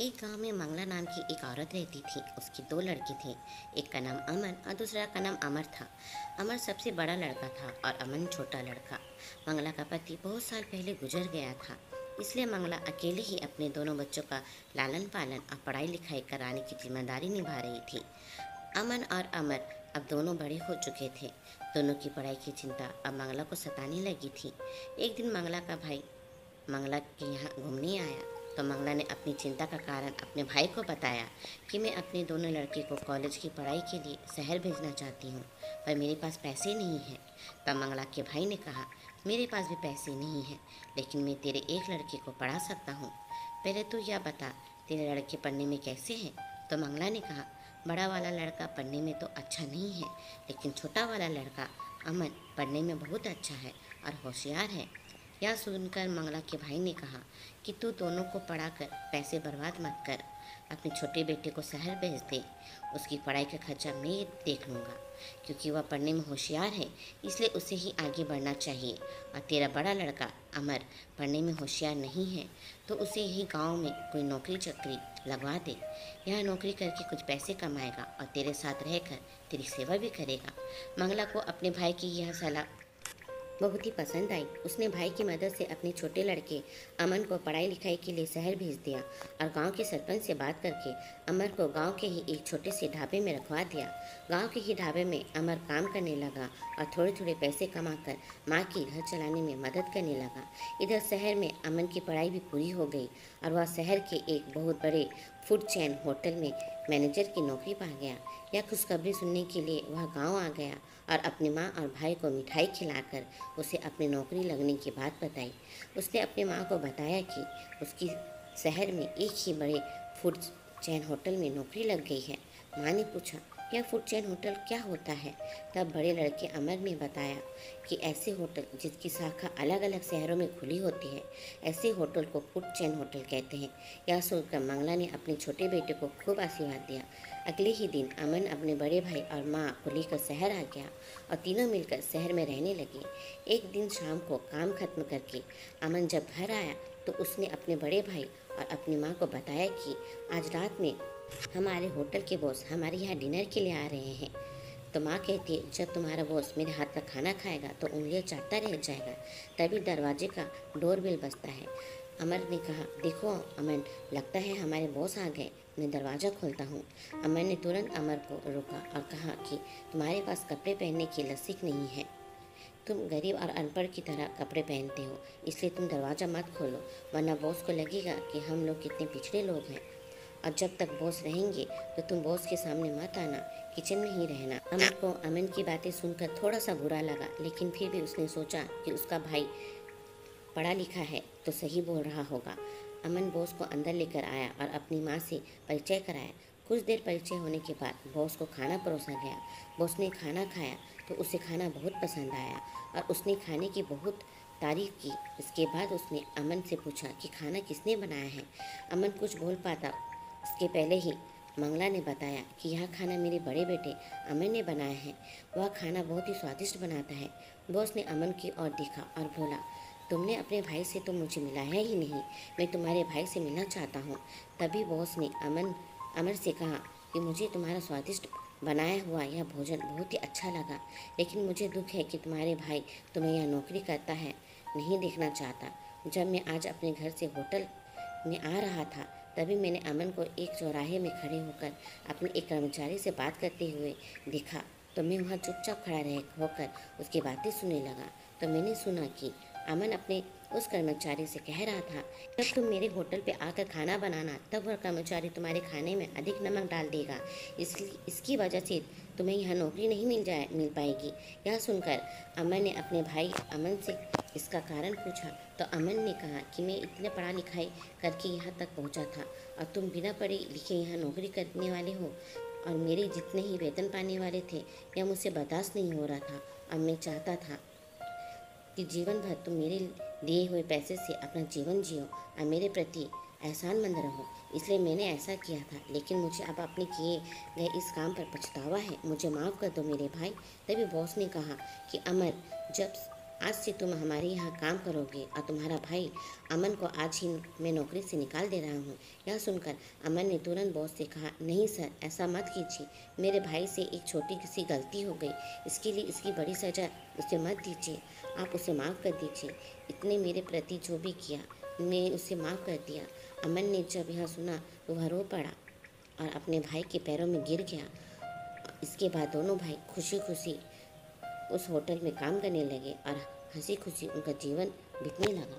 एक गांव में मंगला नाम की एक औरत रहती थी। उसके दो लड़के थे। एक का नाम अमन और दूसरा का नाम अमर था। अमर सबसे बड़ा लड़का था और अमन छोटा लड़का। मंगला का पति बहुत साल पहले गुजर गया था, इसलिए मंगला अकेले ही अपने दोनों बच्चों का लालन पालन और पढ़ाई लिखाई कराने की जिम्मेदारी निभा रही थी। अमन और अमर अब दोनों बड़े हो चुके थे। दोनों की पढ़ाई की चिंता अब मंगला को सताने लगी थी। एक दिन मंगला का भाई मंगला के यहाँ घूमने आया तो मंगला ने अपनी चिंता का कारण अपने भाई को बताया कि मैं अपने दोनों लड़के को कॉलेज की पढ़ाई के लिए शहर भेजना चाहती हूँ, पर मेरे पास पैसे नहीं हैं। तब मंगला के भाई ने कहा, मेरे पास भी पैसे नहीं हैं, लेकिन मैं तेरे एक लड़के को पढ़ा सकता हूँ। पहले तू यह बता, तेरे लड़के पढ़ने में कैसे हैं? तो मंगला ने कहा, बड़ा वाला लड़का पढ़ने में तो अच्छा नहीं है, लेकिन छोटा वाला लड़का अमन पढ़ने में बहुत अच्छा है और होशियार है। यह सुनकर मंगला के भाई ने कहा कि तू दोनों को पढ़ाकर पैसे बर्बाद मत कर, अपने छोटे बेटे को शहर भेज दे। उसकी पढ़ाई का खर्चा मैं देख लूँगा, क्योंकि वह पढ़ने में होशियार है, इसलिए उसे ही आगे बढ़ना चाहिए। और तेरा बड़ा लड़का अमर पढ़ने में होशियार नहीं है, तो उसे यही गांव में कोई नौकरी चाकरी लगवा दे। यह नौकरी करके कुछ पैसे कमाएगा और तेरे साथ रहकर तेरी सेवा भी करेगा। मंगला को अपने भाई की यह सलाह बहुत ही पसंद आई। उसने भाई की मदद से अपने छोटे लड़के अमन को पढ़ाई लिखाई के लिए शहर भेज दिया और गांव के सरपंच से बात करके अमर को गांव के ही एक छोटे से ढाबे में रखवा दिया। गांव के ही ढाबे में अमर काम करने लगा और थोड़े थोड़े पैसे कमाकर माँ की घर चलाने में मदद करने लगा। इधर शहर में अमन की पढ़ाई भी पूरी हो गई और वह शहर के एक बहुत बड़े फूड चैन होटल में मैनेजर की नौकरी पा गया। यह खुशखबरी सुनने के लिए वह गांव आ गया और अपनी माँ और भाई को मिठाई खिलाकर उसे अपनी नौकरी लगने की बात बताई। उसने अपनी माँ को बताया कि उसकी शहर में एक ही बड़े फूड चैन होटल में नौकरी लग गई है। माँ ने पूछा, यह फूड चैन होटल क्या होता है? तब बड़े लड़के अमर ने बताया कि ऐसे होटल जिसकी शाखा अलग अलग शहरों में खुली होती है, ऐसे होटल को फूड चैन होटल कहते हैं। यह सुनकर मंगला ने अपने छोटे बेटे को खूब आशीर्वाद दिया। अगले ही दिन अमन अपने बड़े भाई और माँ को लेकर शहर आ गया और तीनों मिलकर शहर में रहने लगे। एक दिन शाम को काम खत्म करके अमन जब घर आया तो उसने अपने बड़े भाई और अपनी माँ को बताया कि आज रात में हमारे होटल के बॉस हमारे यहाँ डिनर के लिए आ रहे हैं। तो माँ कहती है, जब तुम्हारा बॉस मेरे हाथ का खाना खाएगा तो उंगलियाँ चाटता रह जाएगा। तभी दरवाजे का डोरबेल बजता है। अमर ने कहा, देखो अमन, लगता है हमारे बॉस आ गए, मैं दरवाज़ा खोलता हूँ। अमर ने तुरंत अमर को रोका और कहा कि तुम्हारे पास कपड़े पहनने की लसीक नहीं है। तुम गरीब और अनपढ़ की तरह कपड़े पहनते हो, इसलिए तुम दरवाज़ा मत खोलो, वरना बॉस को लगेगा कि हम लोग कितने पिछड़े लोग हैं। और जब तक बॉस रहेंगे तो तुम बॉस के सामने मत आना, किचन में ही रहना। अमर को अमन की बातें सुनकर थोड़ा सा बुरा लगा, लेकिन फिर भी उसने सोचा कि उसका भाई पढ़ा लिखा है तो सही बोल रहा होगा। अमन बॉस को अंदर लेकर आया और अपनी माँ से परिचय कराया। कुछ देर परिचय होने के बाद बॉस को खाना परोसा गया। बॉस ने खाना खाया तो उसे खाना बहुत पसंद आया और उसने खाने की बहुत तारीफ की। इसके बाद उसने अमन से पूछा कि खाना किसने बनाया है। अमन कुछ बोल पाता इसके पहले ही मंगला ने बताया कि यह खाना मेरे बड़े बेटे अमन ने बनाया है। वह खाना बहुत ही स्वादिष्ट बनाता है। बॉस ने अमन की ओर देखा और बोला, तुमने अपने भाई से तो मुझे मिलाया ही नहीं, मैं तुम्हारे भाई से मिलना चाहता हूँ। तभी बॉस ने अमर से कहा कि मुझे तुम्हारा स्वादिष्ट बनाया हुआ यह भोजन बहुत ही अच्छा लगा, लेकिन मुझे दुख है कि तुम्हारे भाई तुम्हें यह नौकरी करता है नहीं देखना चाहता। जब मैं आज अपने घर से होटल में आ रहा था तभी मैंने अमन को एक चौराहे में खड़े होकर अपने एक कर्मचारी से बात करते हुए देखा, तो मैं वहाँ चुपचाप खड़ा रह होकर उसकी बातें सुनने लगा। तो मैंने सुना कि अमन अपने उस कर्मचारी से कह रहा था, जब तुम मेरे होटल पे आकर खाना बनाना तब वह कर्मचारी तुम्हारे खाने में अधिक नमक डाल देगा, इसलिए इसकी वजह से तुम्हें यह नौकरी नहीं मिल पाएगी। यह सुनकर अमन ने अपने भाई अमन से इसका कारण पूछा तो अमन ने कहा कि मैं इतने पढ़ा लिखाई करके यहाँ तक पहुँचा था और तुम बिना पढ़े लिखे यहाँ नौकरी करने वाले हो, और मेरे जितने ही वेतन पाने वाले थे यह मुझसे बर्दाश्त नहीं हो रहा था और मैं चाहता था कि जीवन भर तुम मेरे दिए हुए पैसे से अपना जीवन जियो और मेरे प्रति एहसानमंद रहो, इसलिए मैंने ऐसा किया था। लेकिन मुझे अब अपने किए गए इस काम पर पछतावा है, मुझे माफ़ कर दो मेरे भाई। तभी बॉस ने कहा कि अमर, जब आज से तुम हमारे यहाँ काम करोगे और तुम्हारा भाई अमन को आज ही मैं नौकरी से निकाल दे रहा हूँ। यह सुनकर अमन ने तुरंत बॉस से कहा, नहीं सर, ऐसा मत कीजिए। मेरे भाई से एक छोटी सी गलती हो गई, इसके लिए इसकी बड़ी सज़ा उसे मत दीजिए। आप उसे माफ़ कर दीजिए। इतने मेरे प्रति जो भी किया, मैं उसे माफ़ कर दिया। अमन ने जब यह सुना तो वह रो पड़ा और अपने भाई के पैरों में गिर गया। इसके बाद दोनों भाई खुशी खुशी उस होटल में काम करने लगे और हंसी खुशी उनका जीवन बीतने लगा।